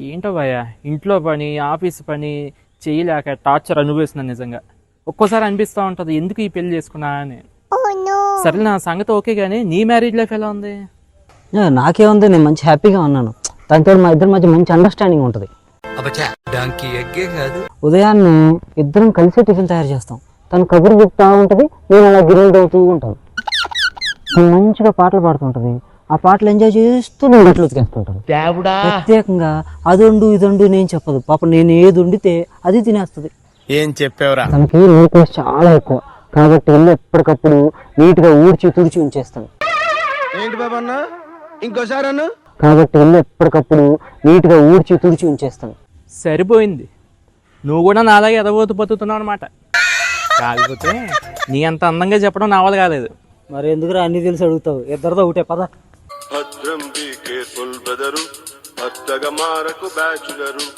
ఏంటో భయ, ఇంట్లో పని ఆఫీస్ పని చేయలేక టార్చర్ అనుభవిస్తున్నాను నిజంగా. ఒక్కోసారి అనిపిస్తూ ఉంటుంది ఎందుకు ఈ పెళ్లి చేసుకున్నా అని. సరే నా సంగతి ఓకే, కానీ నీ మ్యారేజ్ లైఫ్ ఎలా ఉంది? నాకేముంది, నేను మంచి హ్యాపీగా ఉన్నాను. దాంతో మా ఇద్దరి మధ్య మంచి అండర్స్టాండింగ్ ఉంటుంది. ఉదయాన్నే ఇద్దరం కలిసి టిఫిన్ తయారు చేస్తాం. తను కబురు చెప్తా ఉంటుంది, నేను అలా గిన్నెలు అవుతూ ఉంటాను. తను మంచిగా పాటలు పాడుతుంటది, ఆ పాటలు ఎంజాయ్ చేస్తూ నేను బట్టలు ఉతికేస్తుంటాను. ప్రత్యేకంగా అదొండు ఇదొండు నేను చెప్పదు. పాప నేను ఏది వండితే అది తినేస్తుంది. ఏం చెప్పావురా? తనకి నీట్నెస్ చాలా ఎక్కువ, కాబట్టి ఇల్లు ఎప్పటికప్పుడు నీట్ గా ఊడ్చి తుడిచి ఉంచేస్తాను. ఏంటి బాబన్న, ఇంకోసారి అన్న? కాబట్టి ఇల్లు ఎప్పటికప్పుడు నీట్ గా ఊడ్చి తుడిచి ఉంచేస్తాను. సరిపోయింది, నువ్వు కూడా నాలాగే ఎదబోతు బతుకుతున్నావు అనమాట. కాకపోతే నీ అంత అందంగా చెప్పడం నా వల్ల కాలేదు. మరి ఎందుకురా అన్ని తెలిసి అడుగుతావు? ఇద్దరితో ఒకటే పద. భద్రం బీ కేర్ఫుల్ బ్రదరు, భక్తగా మారకు బ్యాచులరు.